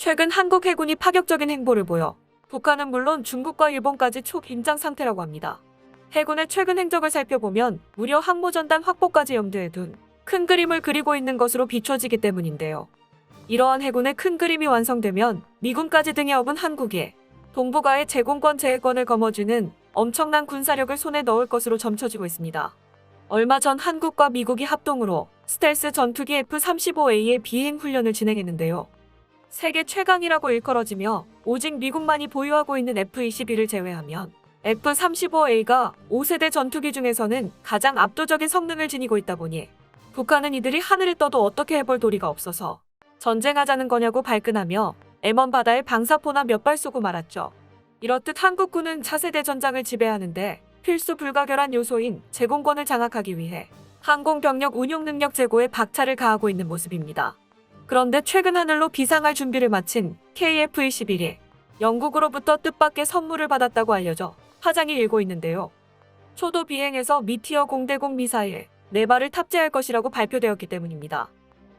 최근 한국 해군이 파격적인 행보를 보여 북한은 물론 중국과 일본까지 초긴장 상태라고 합니다. 해군의 최근 행적을 살펴보면 무려 항모전단 확보까지 염두에 둔 큰 그림을 그리고 있는 것으로 비춰지기 때문인데요. 이러한 해군의 큰 그림이 완성되면 미군까지 등에 업은 한국이 동북아의 제공권 제해권을 거머쥐는 엄청난 군사력을 손에 넣을 것으로 점쳐지고 있습니다. 얼마 전 한국과 미국이 합동으로 스텔스 전투기 F-35A의 비행 훈련을 진행했는데요. 세계 최강이라고 일컬어지며 오직 미국만이 보유하고 있는 F-21을 제외하면 F-35A가 5세대 전투기 중에서는 가장 압도적인 성능을 지니고 있다 보니 북한은 이들이 하늘을 떠도 어떻게 해볼 도리가 없어서 전쟁하자는 거냐고 발끈하며 M1 바다에 방사포나 몇 발 쏘고 말았죠. 이렇듯 한국군은 차세대 전장을 지배하는데 필수 불가결한 요소인 제공권을 장악하기 위해 항공병력 운용 능력 제고에 박차를 가하고 있는 모습입니다. 그런데 최근 하늘로 비상할 준비를 마친 KF-21이 영국으로부터 뜻밖의 선물을 받았다고 알려져 파장이 일고 있는데요. 초도 비행에서 미티어 공대공 미사일 4발을 탑재할 것이라고 발표되었기 때문입니다.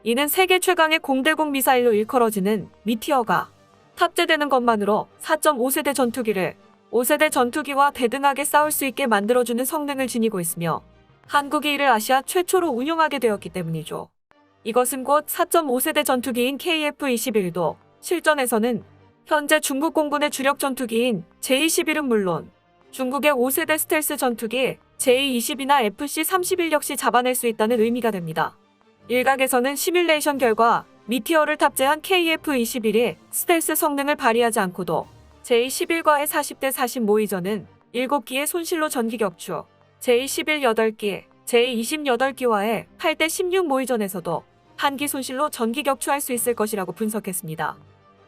이는 세계 최강의 공대공 미사일로 일컬어지는 미티어가 탑재되는 것만으로 4.5세대 전투기를 5세대 전투기와 대등하게 싸울 수 있게 만들어주는 성능을 지니고 있으며 한국이 이를 아시아 최초로 운용하게 되었기 때문이죠. 이것은 곧 4.5세대 전투기인 KF-21도 실전에서는 현재 중국 공군의 주력 전투기인 J-21은 물론 중국의 5세대 스텔스 전투기 J-20이나 FC-31 역시 잡아낼 수 있다는 의미가 됩니다. 일각에서는 시뮬레이션 결과 미티어를 탑재한 KF-21이 스텔스 성능을 발휘하지 않고도 J-11과의 40대 40 모의전은 7기의 손실로 전기 격추, J-11 8기, J-20 8기와의 8대 16 모의전에서도 한기 손실로 전기 격추할 수 있을 것이라고 분석했습니다.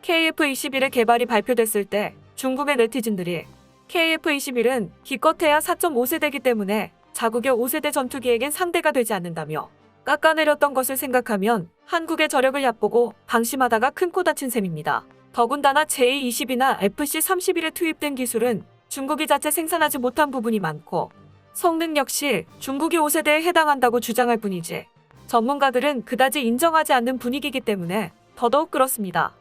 KF-21의 개발이 발표됐을 때 중국의 네티즌들이 KF-21은 기껏해야 4.5세대이기 때문에 자국의 5세대 전투기에겐 상대가 되지 않는다며 깎아내렸던 것을 생각하면 한국의 저력을 얕보고 방심하다가 큰 코 다친 셈입니다. 더군다나 J-20이나 FC-31에 투입된 기술은 중국이 자체 생산하지 못한 부분이 많고 성능 역시 중국이 5세대에 해당한다고 주장할 뿐이지 전문가들은 그다지 인정하지 않는 분위기이기 때문에 더더욱 그렇습니다.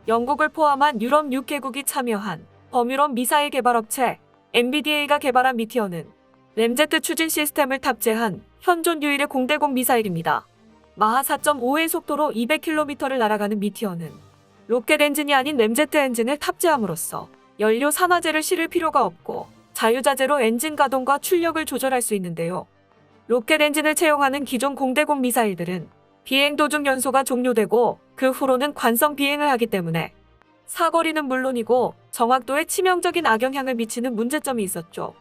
영국을 포함한 유럽 6개국이 참여한 범유럽 미사일 개발업체 MBDA가 개발한 미티어는 램제트 추진 시스템을 탑재한 현존 유일의 공대공 미사일입니다. 마하 4.5의 속도로 200km를 날아가는 미티어는 로켓 엔진이 아닌 램제트 엔진을 탑재함으로써 연료 산화제를 실을 필요가 없고 자유자재로 엔진 가동과 출력을 조절할 수 있는데요. 로켓 엔진을 채용하는 기존 공대공 미사일들은 비행 도중 연소가 종료되고 그 후로는 관성 비행을 하기 때문에 사거리는 물론이고 정확도에 치명적인 악영향을 미치는 문제점이 있었죠.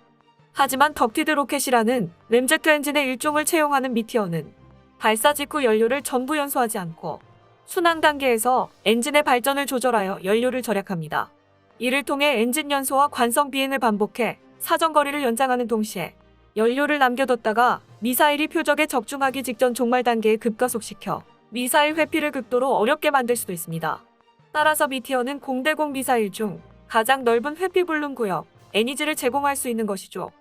하지만 덕티드 로켓이라는 램제트 엔진의 일종을 채용하는 미티어는 발사 직후 연료를 전부 연소하지 않고 순항 단계에서 엔진의 발전을 조절하여 연료를 절약합니다. 이를 통해 엔진 연소와 관성 비행을 반복해 사정거리를 연장하는 동시에 연료를 남겨뒀다가 미사일이 표적에 적중하기 직전 종말 단계에 급가속시켜 미사일 회피를 극도로 어렵게 만들 수도 있습니다. 따라서 미티어는 공대공 미사일 중 가장 넓은 회피 불능 구역 NEG를 제공할 수 있는 것이죠.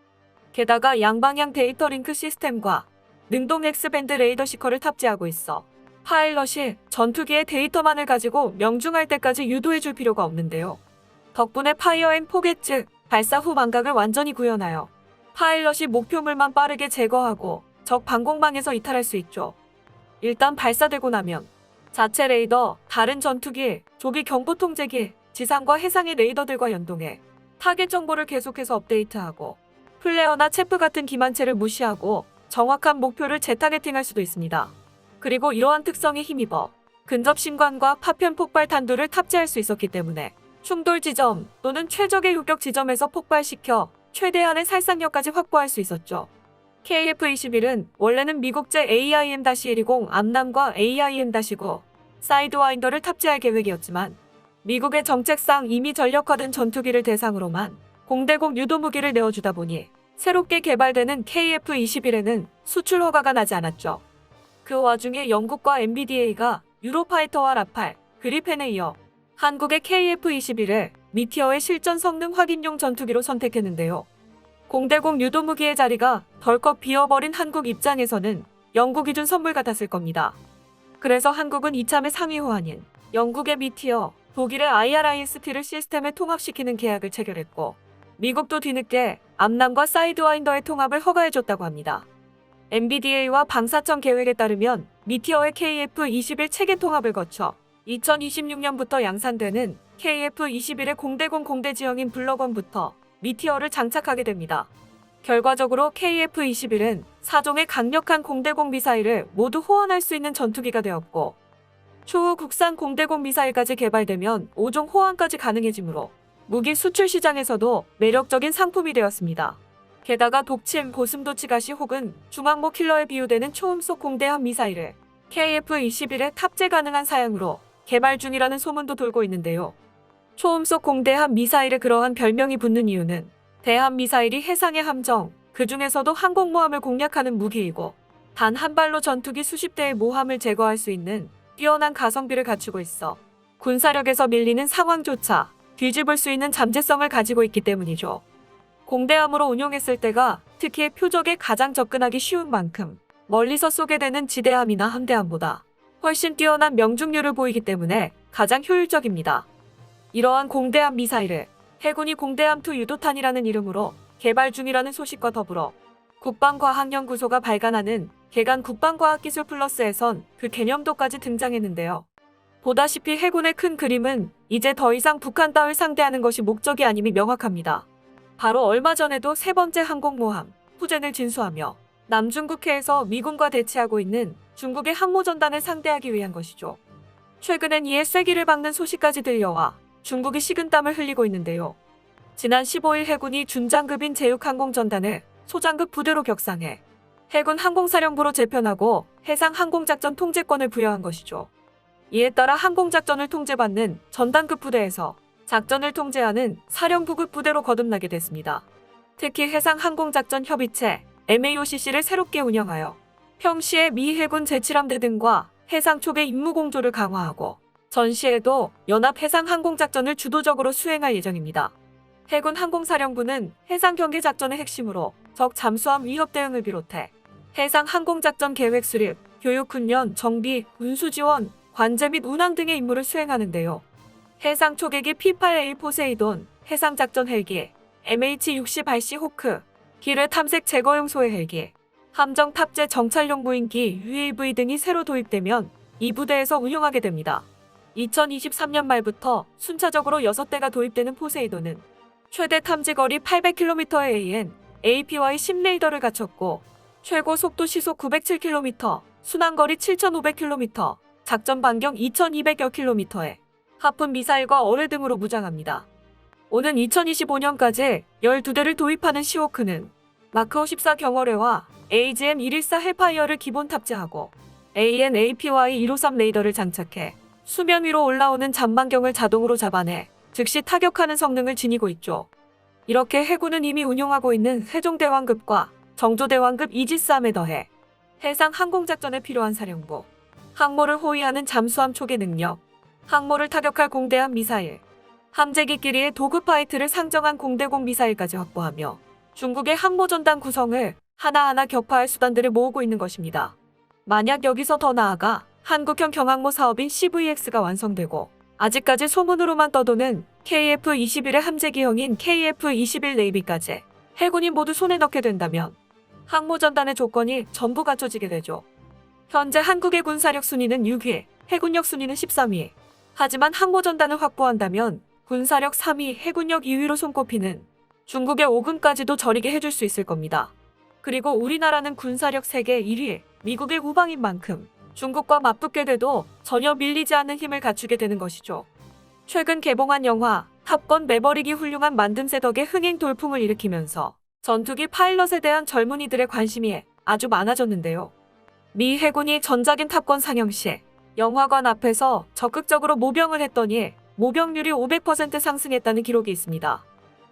게다가 양방향 데이터 링크 시스템과 능동 X밴드 레이더 시커를 탑재하고 있어 파일럿이 전투기의 데이터만을 가지고 명중할 때까지 유도해줄 필요가 없는데요. 덕분에 파이어 앤 포겟 즉 발사 후 망각을 완전히 구현하여 파일럿이 목표물만 빠르게 제거하고 적 방공망에서 이탈할 수 있죠. 일단 발사되고 나면 자체 레이더, 다른 전투기, 조기 경보 통제기, 지상과 해상의 레이더들과 연동해 타겟 정보를 계속해서 업데이트하고 플레어나 체프 같은 기만체를 무시하고 정확한 목표를 재타겟팅할 수도 있습니다. 그리고 이러한 특성에 힘입어 근접 신관과 파편 폭발 탄두를 탑재할 수 있었기 때문에 충돌 지점 또는 최적의 요격 지점에서 폭발시켜 최대한의 살상력까지 확보할 수 있었죠. KF-21은 원래는 미국제 AIM-120 암람과 AIM-9 사이드와인더를 탑재할 계획이었지만 미국의 정책상 이미 전력화된 전투기를 대상으로만 공대공 유도무기를 내어주다 보니 새롭게 개발되는 KF-21에는 수출 허가가 나지 않았죠. 그 와중에 영국과 MBDA가 유로파이터와 라팔, 그리펜에 이어 한국의 KF-21을 미티어의 실전 성능 확인용 전투기로 선택했는데요. 공대공 유도무기의 자리가 덜컥 비어버린 한국 입장에서는 영국이 준 선물 같았을 겁니다. 그래서 한국은 이참에 상위 호환인 영국의 미티어, 독일의 IRIS-T를 시스템에 통합시키는 계약을 체결했고, 미국도 뒤늦게 암람과 사이드와인더의 통합을 허가해줬다고 합니다. MBDA와 방사청 계획에 따르면 미티어의 KF-21 체계 통합을 거쳐 2026년부터 양산되는 KF-21의 공대공 공대지형인 블럭원부터 미티어를 장착하게 됩니다. 결과적으로 KF-21은 4종의 강력한 공대공 미사일을 모두 호환할 수 있는 전투기가 되었고, 추후 국산 공대공 미사일까지 개발되면 5종 호환까지 가능해지므로 무기 수출 시장에서도 매력적인 상품이 되었습니다. 게다가 독침, 고슴도치 가시 혹은 중항모 킬러에 비유되는 초음속 공대함 미사일을 KF-21에 탑재 가능한 사양으로 개발 중이라는 소문도 돌고 있는데요. 초음속 공대함 미사일에 그러한 별명이 붙는 이유는 대함 미사일이 해상의 함정, 그 중에서도 항공모함을 공략하는 무기이고, 단 한 발로 전투기 수십 대의 모함을 제거할 수 있는 뛰어난 가성비를 갖추고 있어 군사력에서 밀리는 상황조차 뒤집을 수 있는 잠재성을 가지고 있기 때문이죠. 공대함으로 운용했을 때가 특히 표적에 가장 접근하기 쉬운 만큼 멀리서 쏘게 되는 지대함이나 함대함보다 훨씬 뛰어난 명중률을 보이기 때문에 가장 효율적입니다. 이러한 공대함 미사일을 해군이 공대함2 유도탄이라는 이름으로 개발 중이라는 소식과 더불어 국방과학연구소가 발간하는 개간 국방과학기술 플러스에선 그 개념도까지 등장했는데요. 보다시피 해군의 큰 그림은 이제 더 이상 북한 따위를 상대하는 것이 목적이 아님이 명확합니다. 바로 얼마 전에도 세 번째 항공모함 푸젠을 진수하며 남중국해에서 미군과 대치하고 있는 중국의 항모전단을 상대하기 위한 것이죠. 최근엔 이에 쐐기를 박는 소식까지 들려와 중국이 식은땀을 흘리고 있는데요. 지난 15일 해군이 준장급인 제육항공전단을 소장급 부대로 격상해 해군 항공사령부로 재편하고 해상 항공작전 통제권을 부여한 것이죠. 이에 따라 항공작전을 통제받는 전단급 부대에서 작전을 통제하는 사령부급 부대로 거듭나게 됐습니다. 특히 해상 항공작전 협의체 MAOCC를 새롭게 운영하여 평시에 미 해군 제7함대 등과 해상 초계 임무 공조를 강화하고 전시에도 연합 해상 항공작전을 주도적으로 수행할 예정입니다. 해군 항공사령부는 해상 경계 작전의 핵심으로 적 잠수함 위협 대응을 비롯해 해상 항공작전 계획 수립, 교육훈련, 정비, 운수지원, 관제 및 운항 등의 임무를 수행하는데요. 해상 초계기 P-8A 포세이돈, 해상작전 헬기, MH-60RC 호크, 기뢰 탐색 제거용 소해 헬기, 함정 탑재 정찰용 무인기 UAV 등이 새로 도입되면 이 부대에서 운용하게 됩니다. 2023년 말부터 순차적으로 6대가 도입되는 포세이돈은 최대 탐지거리 800km의 AN, APY-10 레이더를 갖췄고 최고 속도 시속 907km, 순항거리 7,500km, 작전 반경 2,200여 km에 하푼 미사일과 어뢰 등으로 무장합니다. 오는 2025년까지 12대를 도입하는 시호크는 마크 54 경어뢰와 AGM-114 헬파이어를 기본 탑재하고 AN APY-153 레이더를 장착해 수면 위로 올라오는 잠반경을 자동으로 잡아내 즉시 타격하는 성능을 지니고 있죠. 이렇게 해군은 이미 운용하고 있는 세종대왕급과 정조대왕급 이지스함에 더해 해상 항공작전에 필요한 사령부, 항모를 호위하는 잠수함 초계 능력, 항모를 타격할 공대함 미사일, 함재기끼리의 도그 파이트를 상정한 공대공 미사일까지 확보하며 중국의 항모전단 구성을 하나하나 격파할 수단들을 모으고 있는 것입니다. 만약 여기서 더 나아가 한국형 경항모 사업인 CVX가 완성되고 아직까지 소문으로만 떠도는 KF-21의 함재기형인 KF-21 네이비까지 해군이 모두 손에 넣게 된다면 항모전단의 조건이 전부 갖춰지게 되죠. 현재 한국의 군사력 순위는 6위, 해군력 순위는 13위. 하지만 항모전단을 확보한다면 군사력 3위, 해군력 2위로 손꼽히는 중국의 오금까지도 저리게 해줄 수 있을 겁니다. 그리고 우리나라는 군사력 세계 1위, 미국의 후방인 만큼 중국과 맞붙게 돼도 전혀 밀리지 않는 힘을 갖추게 되는 것이죠. 최근 개봉한 영화 탑건 매버릭이 훌륭한 만듦새 덕에 흥행 돌풍을 일으키면서 전투기 파일럿에 대한 젊은이들의 관심이 아주 많아졌는데요. 미 해군이 전작인 탑건 상영 시 영화관 앞에서 적극적으로 모병을 했더니 모병률이 500% 상승했다는 기록이 있습니다.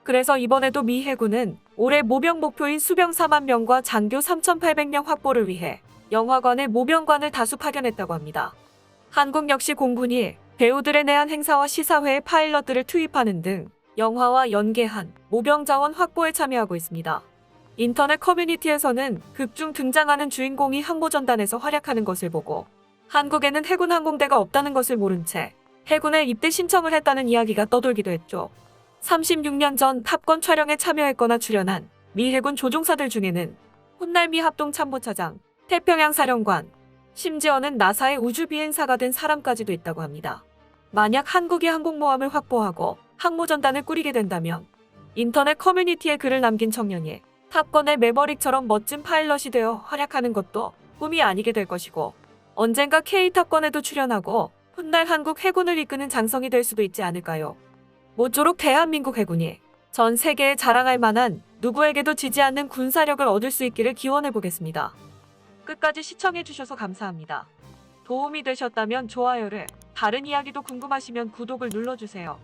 그래서 이번에도 미 해군은 올해 모병 목표인 수병 4만 명과 장교 3,800명 확보를 위해 영화관에 모병관을 다수 파견했다고 합니다. 한국 역시 공군이 배우들에 대한 행사와 시사회에 파일럿들을 투입하는 등 영화와 연계한 모병 자원 확보에 참여하고 있습니다. 인터넷 커뮤니티에서는 극중 등장하는 주인공이 항모전단에서 활약하는 것을 보고 한국에는 해군 항공대가 없다는 것을 모른 채 해군에 입대 신청을 했다는 이야기가 떠돌기도 했죠. 36년 전 탑건 촬영에 참여했거나 출연한 미 해군 조종사들 중에는 훗날 미 합동참모차장, 태평양 사령관, 심지어는 나사의 우주비행사가 된 사람까지도 있다고 합니다. 만약 한국이 항공모함을 확보하고 항모전단을 꾸리게 된다면 인터넷 커뮤니티에 글을 남긴 청년이 탑건의 매버릭처럼 멋진 파일럿이 되어 활약하는 것도 꿈이 아니게 될 것이고, 언젠가 K탑건에도 출연하고 훗날 한국 해군을 이끄는 장성이 될 수도 있지 않을까요? 모쪼록 대한민국 해군이 전 세계에 자랑할 만한 누구에게도 지지 않는 군사력을 얻을 수 있기를 기원해 보겠습니다. 끝까지 시청해 주셔서 감사합니다. 도움이 되셨다면 좋아요를, 다른 이야기도 궁금하시면 구독을 눌러주세요.